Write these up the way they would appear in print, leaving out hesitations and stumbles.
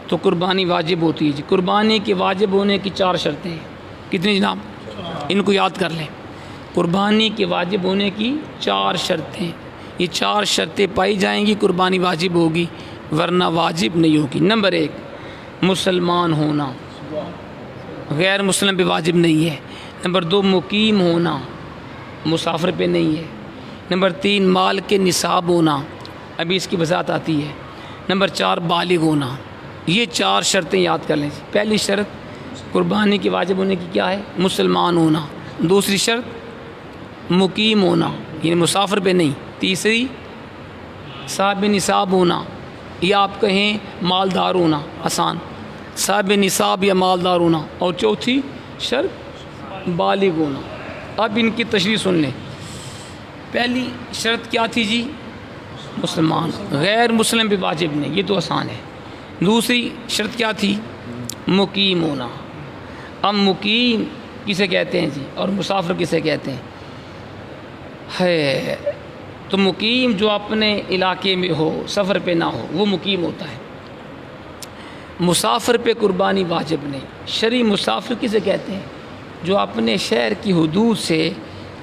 تو قربانی واجب ہوتی ہے جی۔ قربانی کے واجب ہونے کی 4 شرطیں ہیں۔ کتنی جناب؟ ان کو یاد کر لیں۔ قربانی کے واجب ہونے کی 4 شرطیں، یہ 4 شرطیں پائی جائیں گی قربانی واجب ہوگی، ورنہ واجب نہیں ہوگی۔ نمبر 1 مسلمان ہونا، غیر مسلم پہ واجب نہیں ہے۔ نمبر 2 مقیم ہونا، مسافر پہ نہیں ہے۔ نمبر 3 مال کے نصاب ہونا، ابھی اس کی وضاحت آتی ہے۔ نمبر 4 بالغ ہونا۔ یہ 4 شرطیں یاد کر لیں۔ پہلی شرط قربانی کے واجب ہونے کی کیا ہے؟ مسلمان ہونا۔ دوسری شرط مقیم ہونا، یعنی مسافر پہ نہیں۔ تیسری صاحب نصاب ہونا، یا آپ کہیں مالدار ہونا، آسان، صاحب نصاب یا مالدار ہونا۔ اور چوتھی شرط بالغ ہونا۔ اب ان کی تشریح سن لیں۔ پہلی شرط کیا تھی جی؟ مسلمان، غیر مسلم پہ واجب نہیں، یہ تو آسان ہے۔ دوسری شرط کیا تھی؟ مقیم ہونا۔ اب مقیم کسے کہتے ہیں جی، اور مسافر کسے کہتے ہیں؟ ہے تو مقیم جو اپنے علاقے میں ہو، سفر پہ نہ ہو، وہ مقیم ہوتا ہے۔ مسافر پہ قربانی واجب نہیں۔ شرعی مسافر کسے کہتے ہیں؟ جو اپنے شہر کی حدود سے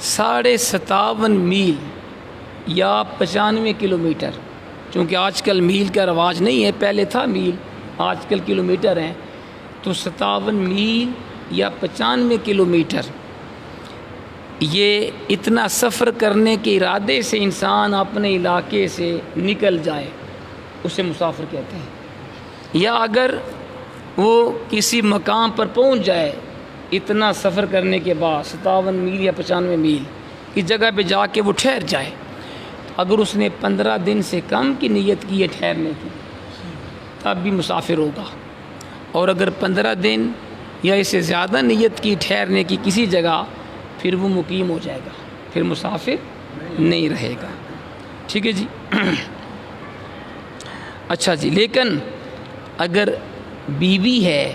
57.5 میل یا 95 کلومیٹر، چونکہ آج کل میل کا رواج نہیں ہے، پہلے تھا میل، آج کل کلومیٹر ہیں، تو 57 میل یا 95 کلومیٹر، یہ اتنا سفر کرنے کے ارادے سے انسان اپنے علاقے سے نکل جائے، اسے مسافر کہتے ہیں۔ یا اگر وہ کسی مقام پر پہنچ جائے اتنا سفر کرنے کے بعد 57 میل یا 95 میل کی جگہ پہ جا کے وہ ٹھہر جائے، اگر اس نے 15 دن سے کم کی نیت کی ہے ٹھہرنے کی، تب بھی مسافر ہوگا۔ اور اگر 15 دن یا اس سے زیادہ نیت کی ٹھہرنے کی کسی جگہ، پھر وہ مقیم ہو جائے گا، پھر مسافر نہیں رہے گا۔ ٹھیک ہے جی۔ اچھا جی، لیکن اگر بیوی ہے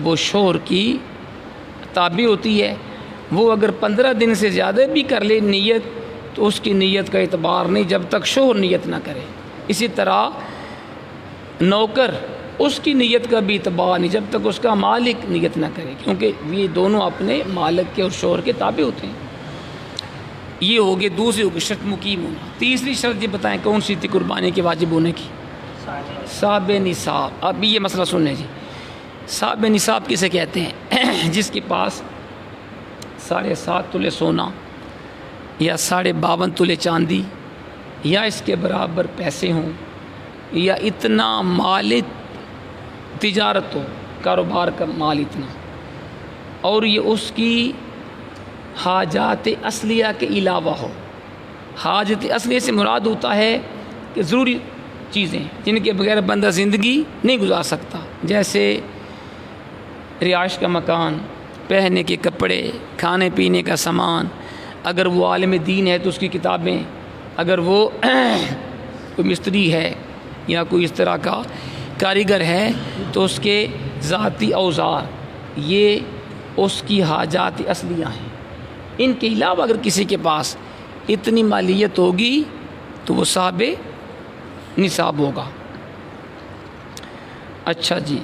وہ شوہر کی تابع ہوتی ہے، وہ اگر 15 دن سے زیادہ بھی کر لے نیت، تو اس کی نیت کا اعتبار نہیں جب تک شوہر نیت نہ کرے۔ اسی طرح نوکر، اس کی نیت کا بھی اعتبار نہیں جب تک اس کا مالک نیت نہ کرے، کیونکہ یہ دونوں اپنے مالک کے اور شوہر کے تابع ہوتے ہیں۔ یہ ہوگی دوسری ہوگی شرط مقیم ہونا۔ تیسری شرط یہ بتائیں کون سی تھی قربانی کے واجب ہونے کی؟ صاحب نصاب۔ اب یہ مسئلہ سن لیں جی۔ صاحب نصاب کسے کہتے ہیں؟ جس کے پاس 7.5 تولے سونا یا 52.5 تولے چاندی یا اس کے برابر پیسے ہوں، یا اتنا مال تجارت ہو، کاروبار کا مال اتنا، اور یہ اس کی حاجات اصلیہ کے علاوہ ہو۔ حاجت اصلیہ سے مراد ہوتا ہے کہ ضروری چیزیں جن کے بغیر بندہ زندگی نہیں گزار سکتا، جیسے رہائش کا مکان، پہننے کے کپڑے، کھانے پینے کا سامان، اگر وہ عالم دین ہے تو اس کی کتابیں، اگر وہ کوئی مستری ہے یا کوئی اس طرح کا کاریگر ہے تو اس کے ذاتی اوزار، یہ اس کی حاجات اصلیہ ہیں۔ ان کے علاوہ اگر کسی کے پاس اتنی مالیت ہوگی تو وہ صاحب نصاب ہوگا۔ اچھا جی،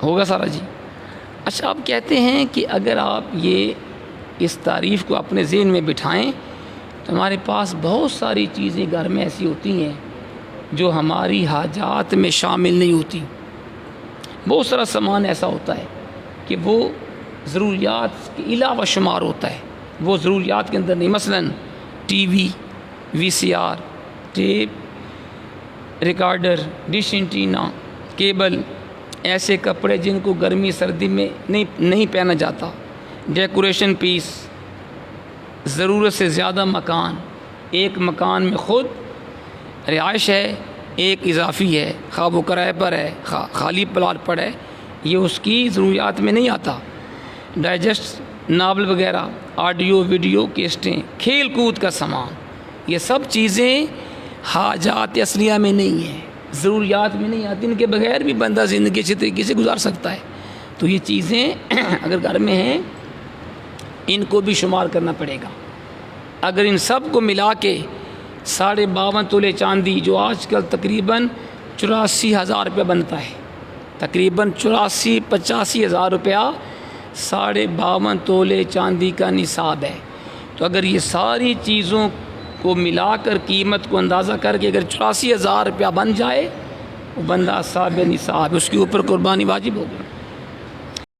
ہوگا سارا جی۔ اچھا، آپ کہتے ہیں کہ اگر آپ یہ اس تعریف کو اپنے ذہن میں بٹھائیں تو ہمارے پاس بہت ساری چیزیں گھر میں ایسی ہوتی ہیں جو ہماری حاجات میں شامل نہیں ہوتی۔ بہت سارا سامان ایسا ہوتا ہے کہ وہ ضروریات کے علاوہ شمار ہوتا ہے، وہ ضروریات کے اندر نہیں۔ مثلا ٹی وی، VCR، tape recorder, dish antenna, cable, ایسے کپڑے جن کو گرمی سردی میں نہیں پہنا جاتا، ڈیکوریشن پیس، ضرورت سے زیادہ مکان، ایک مکان میں خود رہائش ہے، ایک اضافی ہے، خواہ وہ کرائے پر ہے، خالی پلاٹ پر ہے، یہ اس کی ضروریات میں نہیں آتا۔ ڈائجسٹ، ناول وغیرہ، آڈیو ویڈیو کیسٹیں، کھیل کود کا سامان، یہ سب چیزیں حاجات اصلیہ میں نہیں ہیں، ضروریات میں نہیں آتی، ان کے بغیر بھی بندہ زندگی اچھی طریقے سے گزار سکتا ہے۔ تو یہ چیزیں اگر گھر میں ہیں ان کو بھی شمار کرنا پڑے گا۔ اگر ان سب کو ملا کے 52.5 تولے چاندی، جو آج کل تقریباً 84,000 روپے بنتا ہے، تقریباً 84-85 ہزار روپیہ 52.5 تولے چاندی کا نصاب ہے. تو اگر یہ ساری چیزوں کو ملا کر قیمت کو اندازہ کر کے اگر 84 ہزار روپیہ بن جائے وہ بندہ صاحب نصاب، اس کے اوپر قربانی واجب ہوگی.